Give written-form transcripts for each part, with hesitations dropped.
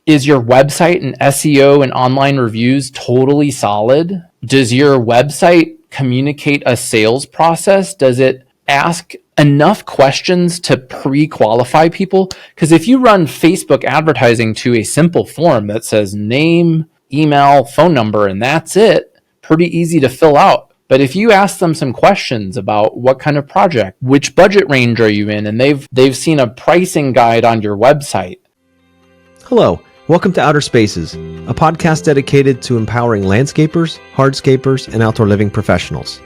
Is your website and SEO and online reviews totally solid? Does your website communicate a sales process? Does it ask enough questions to pre-qualify people? Because if you run Facebook advertising to a simple form that says name, email, phone number, and that's it, pretty easy to fill out. But if you ask them some questions about what kind of project, which budget range are you in, and they've seen a pricing guide on your website. Hello, welcome to Outer Spaces, a podcast dedicated to empowering landscapers, hardscapers, and outdoor living professionals.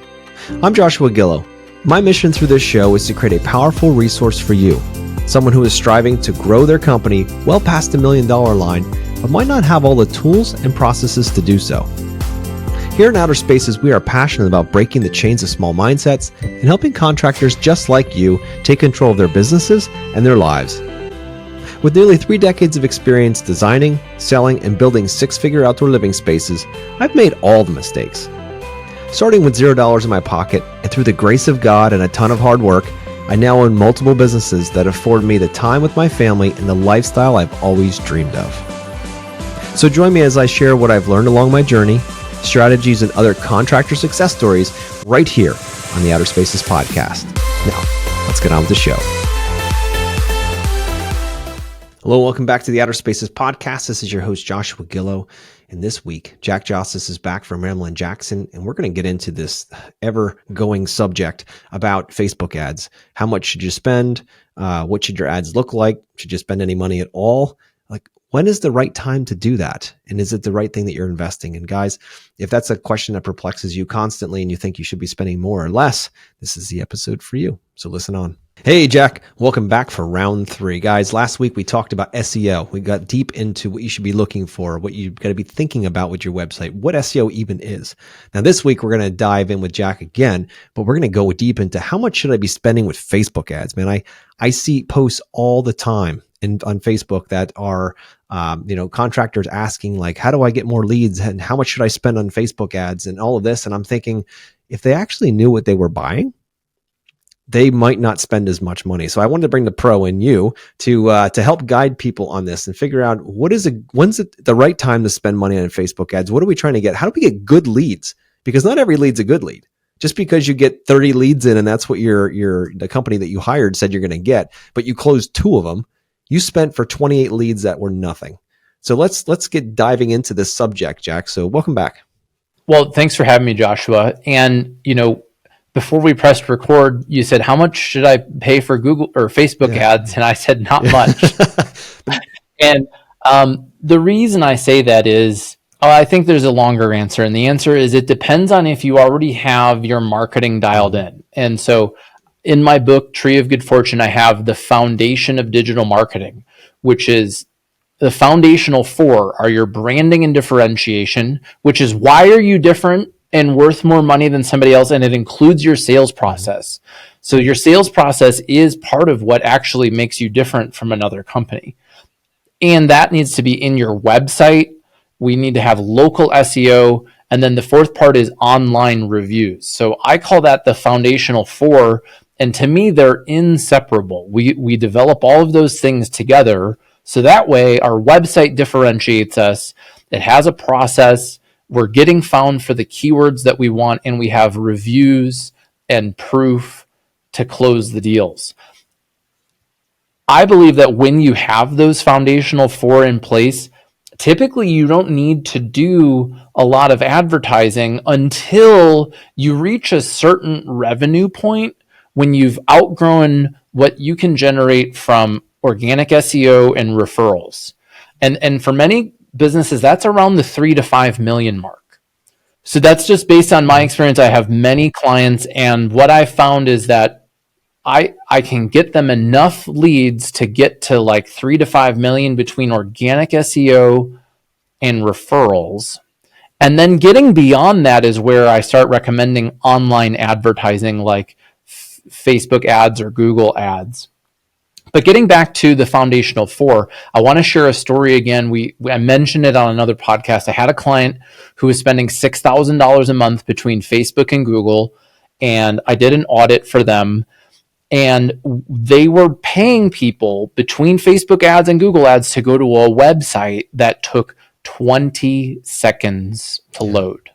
I'm Joshua Gillow. My mission through this show is to create a powerful resource for you, someone who is striving to grow their company well past the $1 million line, but might not have all the tools and processes to do so. Here in Outer Spaces, we are passionate about breaking the chains of small mindsets and helping contractors just like you take control of their businesses and their lives. With nearly 3 decades of experience designing, selling, and building six-figure outdoor living spaces, I've made all the mistakes. Starting with $0 in my pocket, and through the grace of God and a ton of hard work, I now own multiple businesses that afford me the time with my family and the lifestyle I've always dreamed of. So join me as I share what I've learned along my journey, strategies, and other contractor success stories right here on the Outer Spaces podcast. Now, let's get on with the show. Hello, welcome back to the Outer Spaces podcast. This is your host, Joshua Gillow. And this week, Jack Jostes is back from Ramblin, Jackson, and we're going to get into this ever-going subject about Facebook ads. How much should you spend? What should your ads look like? Should you spend any money at all? Like, when is the right time to do that? And is it the right thing that you're investing in? Guys, if that's a question that perplexes you constantly and you think you should be spending more or less, this is the episode for you. So listen on. Hey, Jack, welcome back for round 3. Guys, last week we talked about SEO. We got deep into what you should be looking for, what you've got to be thinking about with your website, what SEO even is. Now, this week we're going to dive in with Jack again, but we're going to go deep into how much should I be spending with Facebook ads, man. I see posts all the time on Facebook that are, contractors asking like, how do I get more leads and how much should I spend on Facebook ads and all of this? And I'm thinking, if they actually knew what they were buying, they might not spend as much money. So I wanted to bring the pro in you to help guide people on this and figure out when's it the right time to spend money on Facebook ads? What are we trying to get? How do we get good leads? Because not every lead's a good lead. Just because you get 30 leads in and that's what the company that you hired said you're going to get, but you closed 2 of them, you spent for 28 leads that were nothing. So let's get diving into this subject, Jack. So welcome back. Well, thanks for having me, Joshua. And, before we pressed record, you said, how much should I pay for Google or Facebook ads? And I said, not much. And the reason I say that is, I think there's a longer answer. And the answer is it depends on if you already have your marketing dialed in. And so in my book, Tree of Good Fortune, I have the foundation of digital marketing, which is the foundational 4 are your branding and differentiation, which is why are you different and worth more money than somebody else, and it includes your sales process. So your sales process is part of what actually makes you different from another company. And that needs to be in your website. We need to have local SEO. And then the 4th part is online reviews. So I call that the foundational 4. And to me, they're inseparable. We develop all of those things together. So that way our website differentiates us. It has a process. We're getting found for the keywords that we want, and we have reviews and proof to close the deals. I believe that when you have those foundational 4 in place, typically you don't need to do a lot of advertising until you reach a certain revenue point when you've outgrown what you can generate from organic SEO and referrals. And for many businesses, that's around the 3 to 5 million mark. So that's just based on my experience. I have many clients, and what I found is that I can get them enough leads to get to like 3 to 5 million between organic SEO and referrals. And then getting beyond that is where I start recommending online advertising like Facebook ads or Google ads. But getting back to the foundational 4, I want to share a story again. I mentioned it on another podcast. I had a client who was spending $6,000 a month between Facebook and Google, and I did an audit for them. And they were paying people between Facebook ads and Google ads to go to a website that took 20 seconds to load.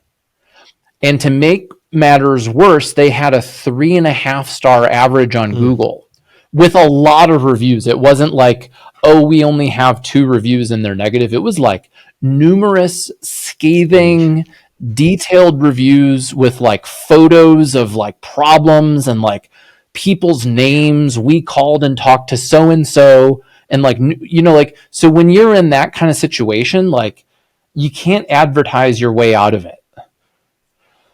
And to make matters worse, they had a 3.5-star average on Google with a lot of reviews. It wasn't like, oh, we only have 2 reviews and they're negative. It was like numerous scathing, detailed reviews with like photos of like problems and like people's names. We called and talked to so and so, and like, you know, like, so when you're in that kind of situation, like, you can't advertise your way out of it.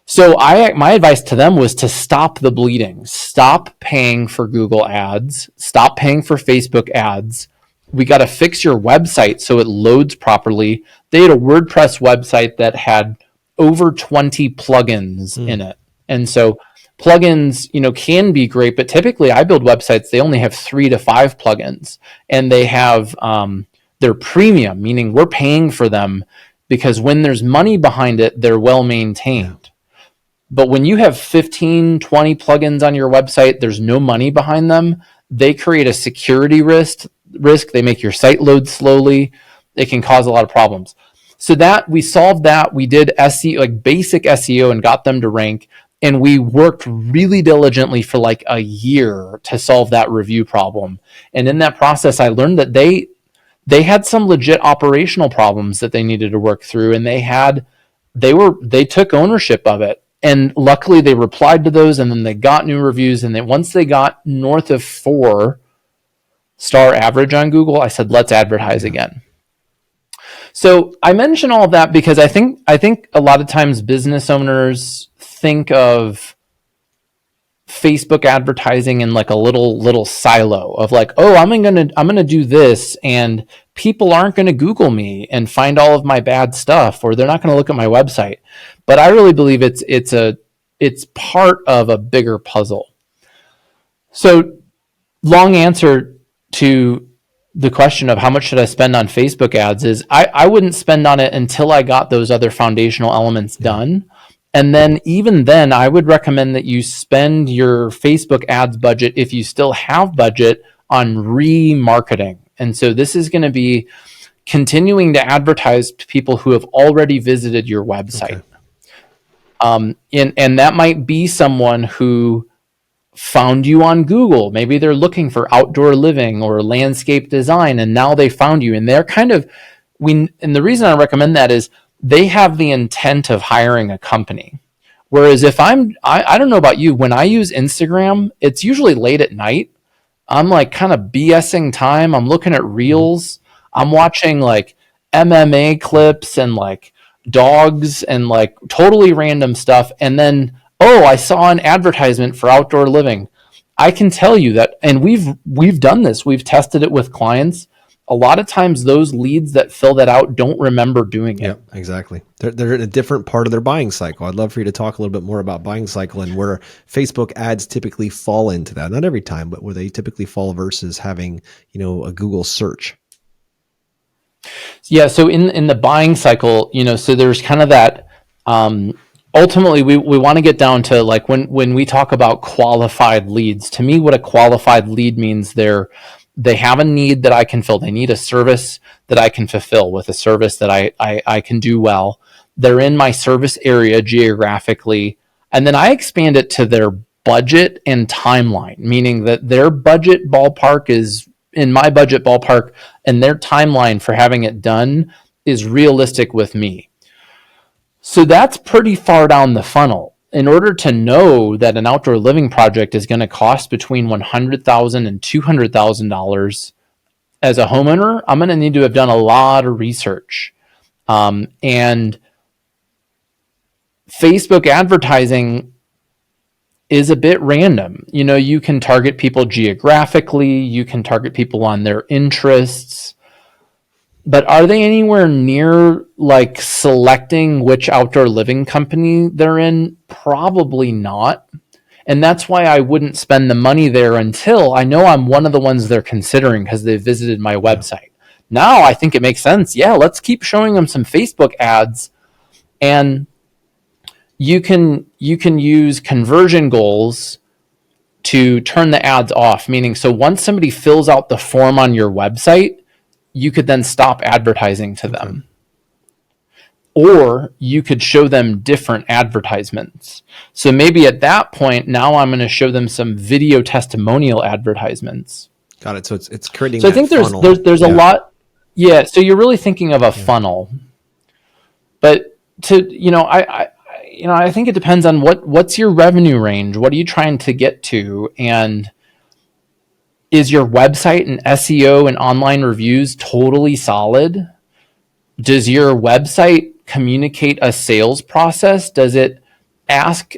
So my advice to them was to stop the bleeding. Stop paying for Google ads. Stop paying for Facebook ads. We got to fix your website so it loads properly. They had a WordPress website that had over 20 plugins in it. And so plugins, you know, can be great, but typically I build websites, they only have 3 to 5 plugins, and they have, they're premium, meaning we're paying for them because when there's money behind it, they're well maintained. But when you have 15, 20 plugins on your website, there's no money behind them, they create a security risk. They make your site load slowly. It can cause a lot of problems. So that we solved that. We did SEO, like basic SEO, and got them to rank. And we worked really diligently for like a year to solve that review problem. And in that process, I learned that they had some legit operational problems that they needed to work through, and they took ownership of it. And luckily they replied to those, and then they got new reviews. And then once they got north of 4-star average on Google, I said, let's advertise again. So I mention all of that because I think a lot of times business owners think of Facebook advertising in like a little silo of like, oh, I'm gonna do this, and people aren't gonna Google me and find all of my bad stuff, or they're not gonna look at my website. But I really believe it's part of a bigger puzzle. So, long answer to the question of how much should I spend on Facebook ads is I wouldn't spend on it until I got those other foundational elements done. And then even then, I would recommend that you spend your Facebook ads budget, if you still have budget, on remarketing. And so this is going to be continuing to advertise to people who have already visited your website. And that might be someone who found you on Google. Maybe they're looking for outdoor living or landscape design, and now they found you, and they're and the reason I recommend that is they have the intent of hiring a company. Whereas if I don't know about you, when I use Instagram, it's usually late at night. I'm like kind of BSing time. I'm looking at reels. I'm watching like MMA clips and like dogs and like totally random stuff. And then, oh, I saw an advertisement for outdoor living. I can tell you that, and we've done this. We've tested it with clients. A lot of times those leads that fill that out don't remember doing it. Yep, exactly. They're in a different part of their buying cycle. I'd love for you to talk a little bit more about buying cycle and where Facebook ads typically fall into that. Not every time, but where they typically fall versus having, you know, a Google search. Yeah. So in the buying cycle, you know, so there's kind of that, ultimately we want to get down to like when we talk about qualified leads, to me, what a qualified lead means, they have a need that I can fill. They need a service that I can fulfill with a service that I can do well. They're in my service area geographically. And then I expand it to their budget and timeline, meaning that their budget ballpark is in my budget ballpark, and their timeline for having it done is realistic with me. So that's pretty far down the funnel. In order to know that an outdoor living project is going to cost between $100,000 and $200,000 as a homeowner, I'm going to need to have done a lot of research. And Facebook advertising is a bit random. You know, you can target people geographically, you can target people on their interests, but are they anywhere near like selecting which outdoor living company they're in? Probably not. And that's why I wouldn't spend the money there until I know I'm one of the ones they're considering because they visited my website. Now I think it makes sense. Yeah, let's keep showing them some Facebook ads. And you can use conversion goals to turn the ads off, meaning so once somebody fills out the form on your website, you could then stop advertising to them. Or you could show them different advertisements. So maybe at that point, now I'm going to show them some video testimonial advertisemements. Got it. So it's creating. So I think there's a lot. Yeah. So you're really thinking of a funnel, but I think it depends on what's your revenue range. What are you trying to get to? And is your website and SEO and online reviews totally solid? Does your website communicate a sales process? Does it ask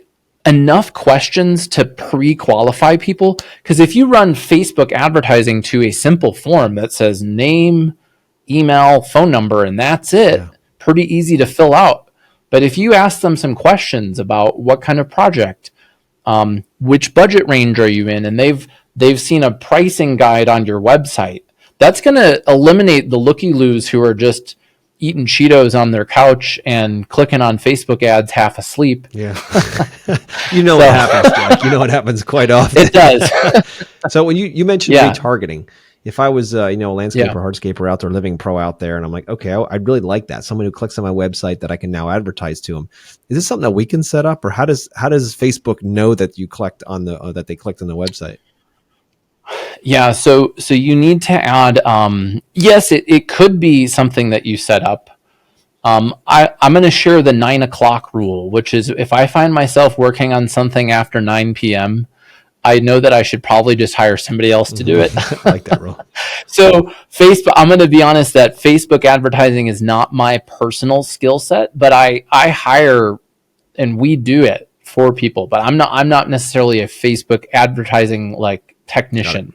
enough questions to pre-qualify people? Because if you run Facebook advertising to a simple form that says name, email, phone number, and that's it, pretty easy to fill out. But if you ask them some questions about what kind of project, which budget range are you in, and they've seen a pricing guide on your website, that's going to eliminate the looky-loos who are just eating Cheetos on their couch and clicking on Facebook ads half asleep. Yeah. What happens, Jack. You know what happens quite often. It does. So when you mentioned retargeting, if I was a landscaper, hardscaper out there, living pro out there, and I'm like, okay, I'd really like that. Someone who clicks on my website that I can now advertise to them. Is this something that we can set up, or how does Facebook know that you clicked on that they clicked on the website? Yeah, so you need to add. Yes, it could be something that you set up. I'm going to share the 9 o'clock rule, which is if I find myself working on something after 9 p.m., I know that I should probably just hire somebody else to do it. I like that rule. So Facebook, I'm going to be honest that Facebook advertising is not my personal skill set, but I hire and we do it for people. But I'm not necessarily a Facebook advertising technician.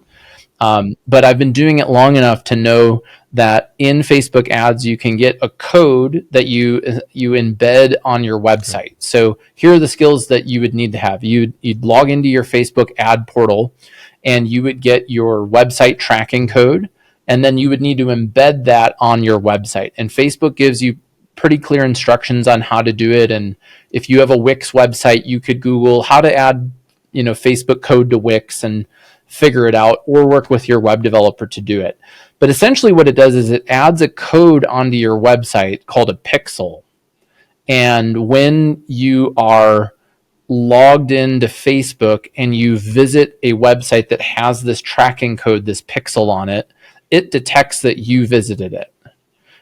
But I've been doing it long enough to know that in Facebook ads, you can get a code that you embed on your website. Okay. So here are the skills that you would need to have. You'd log into your Facebook ad portal and you would get your website tracking code. And then you would need to embed that on your website. And Facebook gives you pretty clear instructions on how to do it. And if you have a Wix website, you could Google how to add, Facebook code to Wix and figure it out, or work with your web developer to do it. But essentially what it does is it adds a code onto your website called a pixel. And when you are logged into Facebook and you visit a website that has this tracking code, this pixel on it, it detects that you visited it.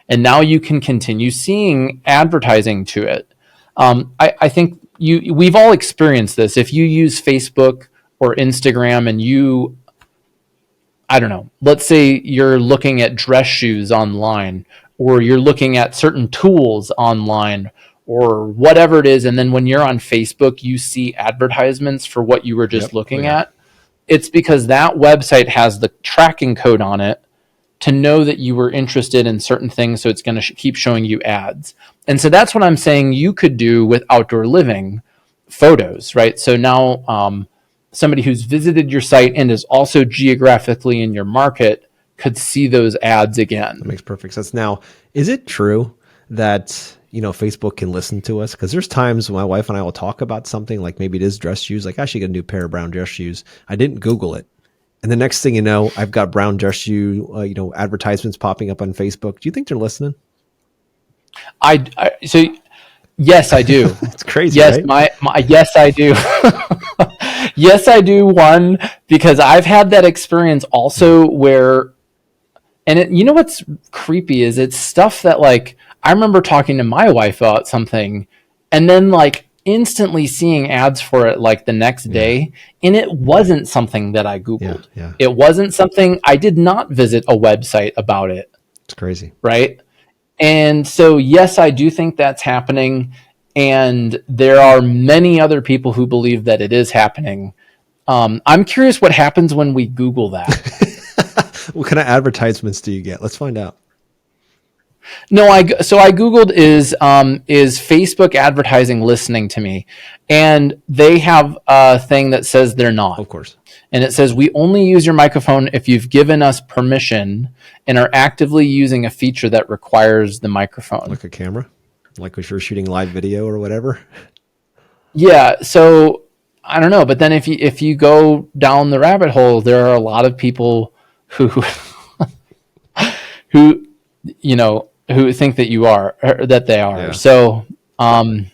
And now you can continue seeing advertising to it. I think we've all experienced this. If you use Facebook or Instagram and I don't know, let's say you're looking at dress shoes online, or you're looking at certain tools online, or whatever it is. And then when you're on Facebook, you see advertisements for what you were just looking at. It's because that website has the tracking code on it to know that you were interested in certain things. So it's going to keep showing you ads. And so that's what I'm saying you could do with outdoor living photos, right? So now, somebody who's visited your site and is also geographically in your market could see those ads again. That makes perfect sense. Now, is it true that, Facebook can listen to us? Because there's times my wife and I will talk about something like maybe it is dress shoes. Like I should get a new pair of brown dress shoes. I didn't Google it. And the next thing you know, I've got brown dress shoe, advertisements popping up on Facebook. Do you think they're listening? So yes, I do. It's crazy. Yes, right? Yes, I do. Yes, I do. One, because I've had that experience also where, and you know what's creepy is it's stuff that I remember talking to my wife about something and then instantly seeing ads for it the next day. And it wasn't something that I Googled. Yeah. It wasn't something, I did not visit a website about it. It's crazy. Right. And so, yes, I do think that's happening. And there are many other people who believe that it is happening. I'm curious what happens when we Google that. What kind of advertisements do you get? Let's find out. No, I Googled is Facebook advertising listening to me? And they have a thing that says they're not. Of course. And it says, we only use your microphone if you've given us permission and are actively using a feature that requires the microphone. Like a camera? Like if you're shooting live video or whatever? Yeah. So I don't know. But then if you go down the rabbit hole, there are a lot of people who who who think that you are, or that they are. Yeah. So I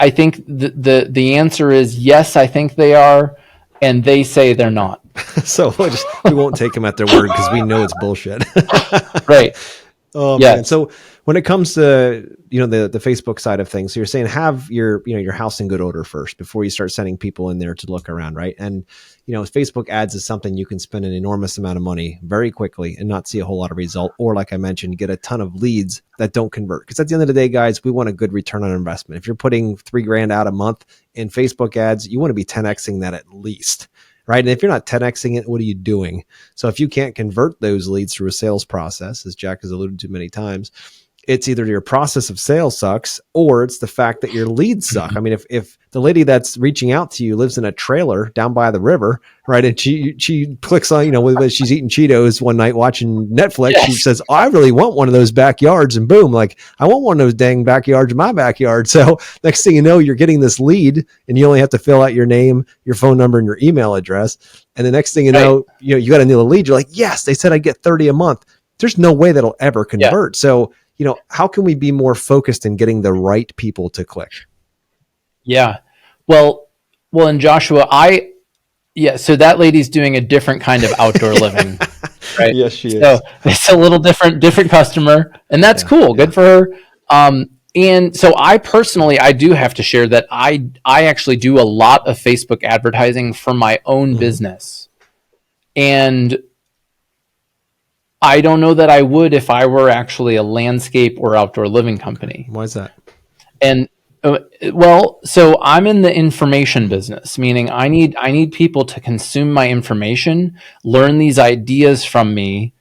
think the answer is yes, I think they are, and they say they're not. So we won't take them at their word because we know it's bullshit. Right. Oh Yes. man. So when it comes to, the Facebook side of things, so you're saying have your house in good order first before you start sending people in there to look around. Right. And, Facebook ads is something you can spend an enormous amount of money very quickly and not see a whole lot of result. Or like I mentioned, get a ton of leads that don't convert. Because at the end of the day, guys, we want a good return on investment. If you're putting $3,000 out a month in Facebook ads, you want to be 10Xing that at least. Right. And if you're not 10Xing it, what are you doing? So if you can't convert those leads through a sales process, as Jack has alluded to many times, it's either your process of sales sucks or it's the fact that your leads suck. I mean, if the lady that's reaching out to you lives in a trailer down by the river, right, and she clicks on, when she's eating Cheetos one night watching Netflix, yes, she says, oh, I really want one of those backyards, and boom, like I want one of those dang backyards in my backyard. So next thing you know, you're getting this lead and you only have to fill out your name, your phone number, and your email address. And the next thing you know, you got a new lead. You're like, yes, they said I get 30 a month. There's no way that'll ever convert. Yeah. So, how can we be more focused in getting the right people to click? Yeah. Well, and Joshua, so that lady's doing a different kind of outdoor living, right? Yes, she is. So it's a little different customer, and that's cool. Good for her. And so I do have to share that I actually do a lot of Facebook advertising for my own business. And I don't know that I would if I were actually a landscape or outdoor living company. Why is that? And so I'm in the information business, meaning I need people to consume my information, learn these ideas from me,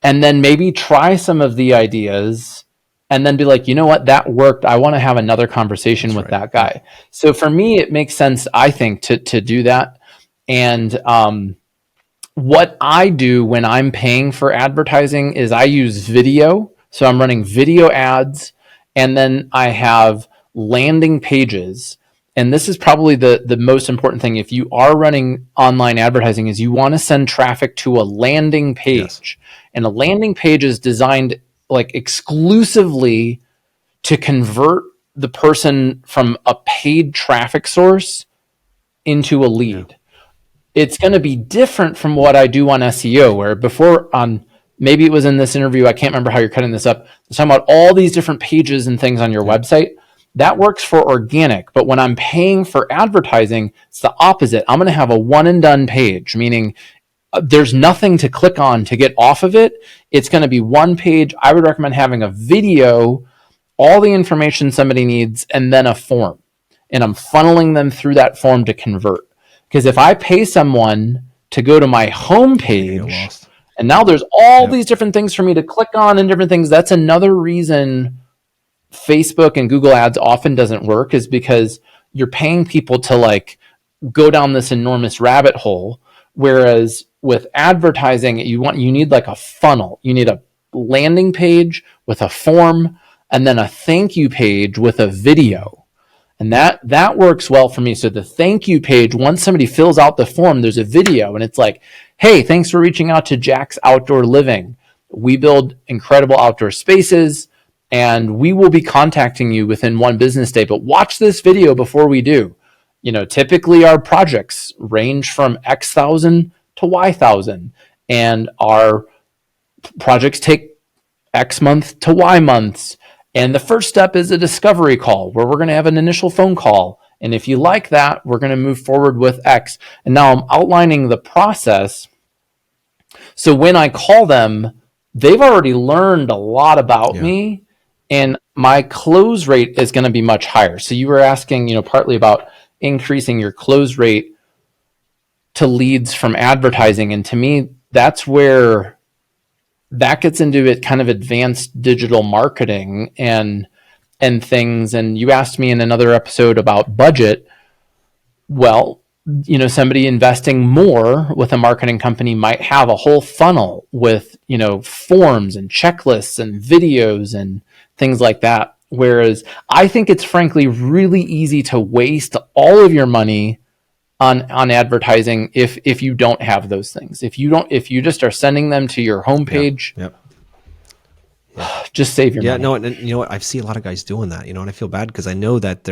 and then maybe try some of the ideas and then be like, you know what, that worked. I want to have another conversation with that guy. So for me, it makes sense, I think, to do that. And what I do when I'm paying for advertising is I use video. So I'm running video ads, and then I have landing pages. And this is probably the most important thing. If you are running online advertising, is you want to send traffic to a landing page. Yes. And a landing page is designed like exclusively to convert the person from a paid traffic source into a lead. Yeah. It's going to be different from what I do on SEO, where before maybe it was in this interview, I can't remember how you're cutting this up. It's talking about all these different pages and things on your website. That works for organic, but when I'm paying for advertising, it's the opposite. I'm going to have a one and done page, meaning there's nothing to click on to get off of it. It's going to be one page. I would recommend having a video, all the information somebody needs, and then a form. And I'm funneling them through that form to convert. Because if I pay someone to go to my home page, and now there's all these different things for me to click on and different things, that's another reason Facebook and Google Ads often doesn't work, is because you're paying people to like go down this enormous rabbit hole. Whereas with advertising, you need like a funnel. You need a landing page with a form, and then a thank you page with a video. And that works well for me. So the thank you page, once somebody fills out the form, there's a video, and it's like, hey, thanks for reaching out to Jack's Outdoor Living. We build incredible outdoor spaces, and we will be contacting you within one business day. But watch this video before we do. Typically our projects range from X thousand to Y thousand, and our projects take X month to Y months. And the first step is a discovery call where we're going to have an initial phone call. And if you like that, we're going to move forward with X. And now I'm outlining the process. So when I call them, they've already learned a lot about me, and my close rate is going to be much higher. So you were asking, partly about increasing your close rate to leads from advertising. And to me, that's where that gets into it, kind of advanced digital marketing and things. And you asked me in another episode about budget. Well, somebody investing more with a marketing company might have a whole funnel with, forms and checklists and videos and things like that. Whereas I think it's frankly really easy to waste all of your money on advertising if you don't have those things. If you just are sending them to your homepage, Yep. just save your money. No, and you know what? I see a lot of guys doing that, and I feel bad because I know that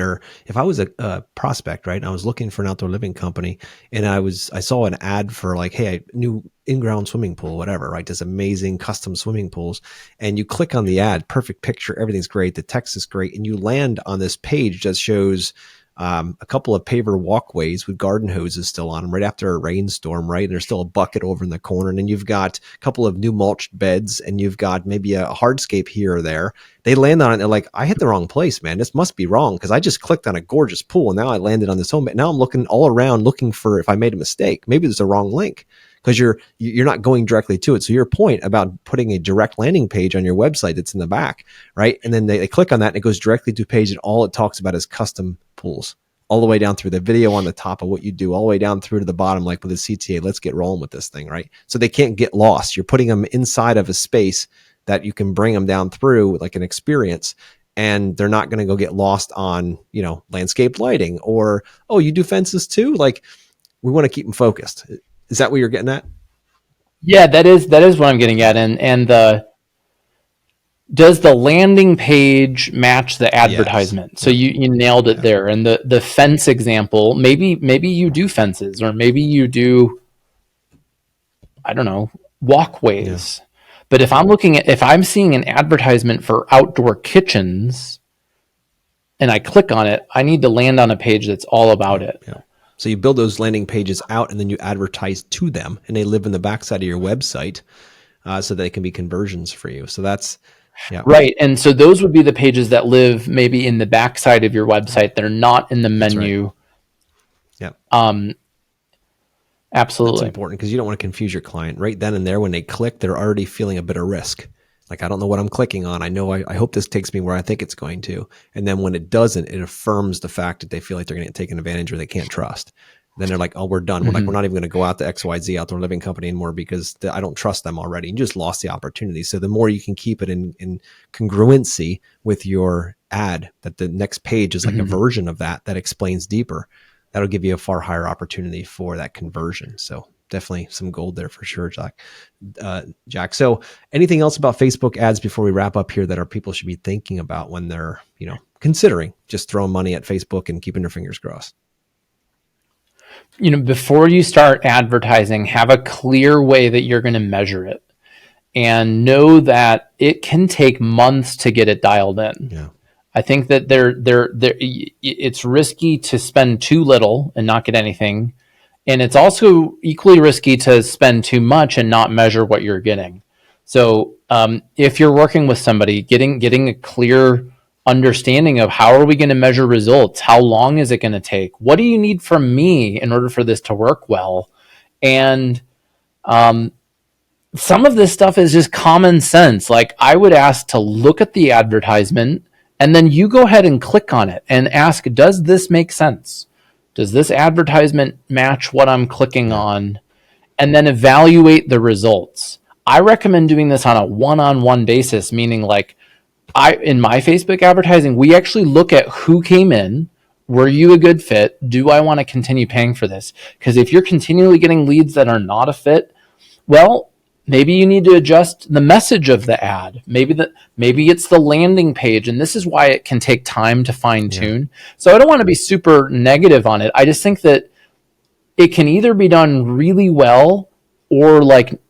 if I was a prospect, right, and I was looking for an outdoor living company, and I saw an ad for like, hey, new in-ground swimming pool, whatever, right? This amazing custom swimming pools. And you click on the ad, perfect picture, everything's great. The text is great. And you land on this page that shows a couple of paver walkways with garden hoses still on them right after a rainstorm, right? And there's still a bucket over in the corner. And then you've got a couple of new mulched beds and you've got maybe a hardscape here or there. They land on it and they're like, I hit the wrong place, man. This must be wrong because I just clicked on a gorgeous pool and now I landed on this home. Now I'm looking all around looking for if I made a mistake. Maybe there's a wrong link because you're not going directly to it. So your point about putting a direct landing page on your website that's in the back, right? And then they click on that and it goes directly to a page and all it talks about is custom pools all the way down through the video on the top of what you do, all the way down through to the bottom, like with the CTA, let's get rolling with this thing, right? So they can't get lost. You're putting them inside of a space that you can bring them down through like an experience, and they're not going to go get lost on, landscape lighting or, oh, you do fences too? Like, we want to keep them focused. Is that what you're getting at? Yeah, that is what I'm getting at. And does the landing page match the advertisement? Yes. So you nailed it there. And the fence example, maybe you do fences, or maybe you do, I don't know, walkways. Yeah. But if I'm seeing an advertisement for outdoor kitchens and I click on it, I need to land on a page that's all about it. Yeah. So you build those landing pages out and then you advertise to them and they live in the backside of your website so they can be conversions for you. So that's, yeah. Right. And so those would be the pages that live maybe in the backside of your website. They're not in the menu. Right. Yeah. Absolutely. That's important because you don't want to confuse your client right then and there. When they click, they're already feeling a bit of risk. Like, I don't know what I'm clicking on. I know I hope this takes me where I think it's going to. And then when it doesn't, it affirms the fact that they feel like they're going to get taken advantage or they can't trust. Then they're like, oh, we're done. We're not even going to go out to XYZ outdoor living company anymore because I don't trust them already. You just lost the opportunity. So the more you can keep it in congruency with your ad, that the next page is like a version of that explains deeper, that'll give you a far higher opportunity for that conversion. So definitely some gold there for sure, Jack. So anything else about Facebook ads before we wrap up here that our people should be thinking about when they're, considering just throwing money at Facebook and keeping their fingers crossed? Before you start advertising, have a clear way that you're going to measure it, and know that it can take months to get it dialed in. Yeah. I think that it's risky to spend too little and not get anything. And it's also equally risky to spend too much and not measure what you're getting. So if you're working with somebody, getting a clear understanding of how are we going to measure results? How long is it going to take? What do you need from me in order for this to work well? And some of this stuff is just common sense. Like, I would ask to look at the advertisement and then you go ahead and click on it and ask, does this make sense? Does this advertisement match what I'm clicking on? And then evaluate the results. I recommend doing this on a one-on-one basis, meaning like in my Facebook advertising, we actually look at who came in. Were you a good fit? Do I want to continue paying for this? Because if you're continually getting leads that are not a fit, well, maybe you need to adjust the message of the ad. Maybe it's the landing page, and this is why it can take time to fine tune. Yeah. So I don't want to be super negative on it. I just think that it can either be done really well or like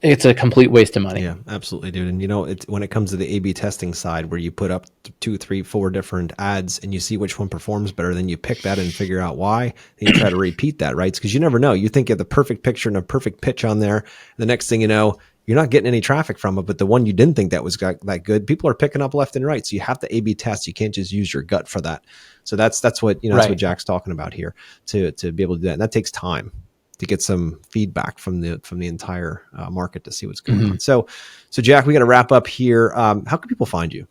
it's a complete waste of money. Yeah, absolutely, dude. And when it comes to the A/B testing side, where you put up 2, 3, 4 different ads and you see which one performs better, then you pick that and figure out why. And you try to repeat that, right? Because you never know. You think you have the perfect picture and a perfect pitch on there. The next thing you know, you're not getting any traffic from it. But the one you didn't think that was that good, people are picking up left and right. So you have to A/B test. You can't just use your gut for that. So that's what that's what Jack's talking about here to be able to do that. And that takes time to get some feedback from the entire market to see what's going on. So Jack, we got to wrap up here. How can people find you?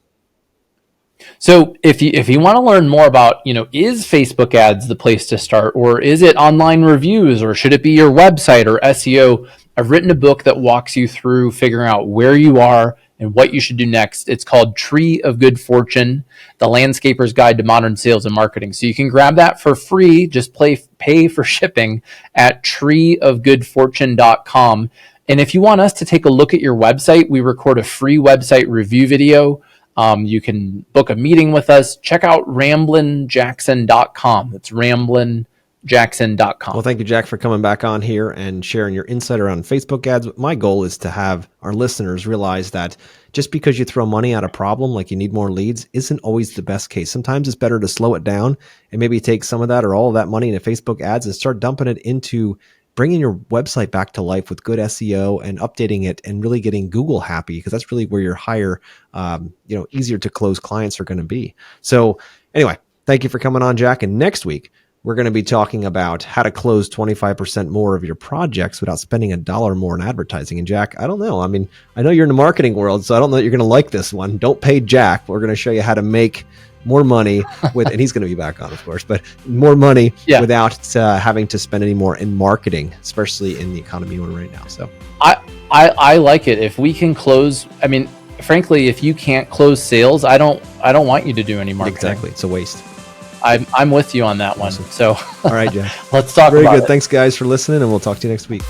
So if you want to learn more about, is Facebook ads the place to start, or is it online reviews, or should it be your website or SEO? I've written a book that walks you through figuring out where you are and what you should do next. It's called Tree of Good Fortune, The Landscaper's Guide to Modern Sales and Marketing. So you can grab that for free. Just pay for shipping at treeofgoodfortune.com. And if you want us to take a look at your website, we record a free website review video. You can book a meeting with us. Check out ramblinjackson.com. It's ramblinjackson.com. Well, thank you, Jack, for coming back on here and sharing your insight around Facebook ads. My goal is to have our listeners realize that just because you throw money at a problem, like you need more leads, isn't always the best case. Sometimes it's better to slow it down and maybe take some of that or all of that money into Facebook ads and start dumping it into bringing your website back to life with good SEO and updating it and really getting Google happy, because that's really where your higher, easier to close clients are going to be. So anyway, thank you for coming on, Jack. And next week, we're going to be talking about how to close 25% more of your projects without spending $1 more in advertising. And Jack, I don't know. I mean, I know you're in the marketing world, so I don't know that you're going to like this one. Don't pay Jack. We're going to show you how to make more money with, and he's going to be back on, of course, but more money without having to spend any more in marketing, especially in the economy we're in right now. So I like it. If we can close, I mean, frankly, if you can't close sales, I don't want you to do any marketing. Exactly. It's a waste. I'm with you on that one. Awesome. So all right, Jack. Let's talk Very about good. it. Thanks guys for listening, and we'll talk to you next week.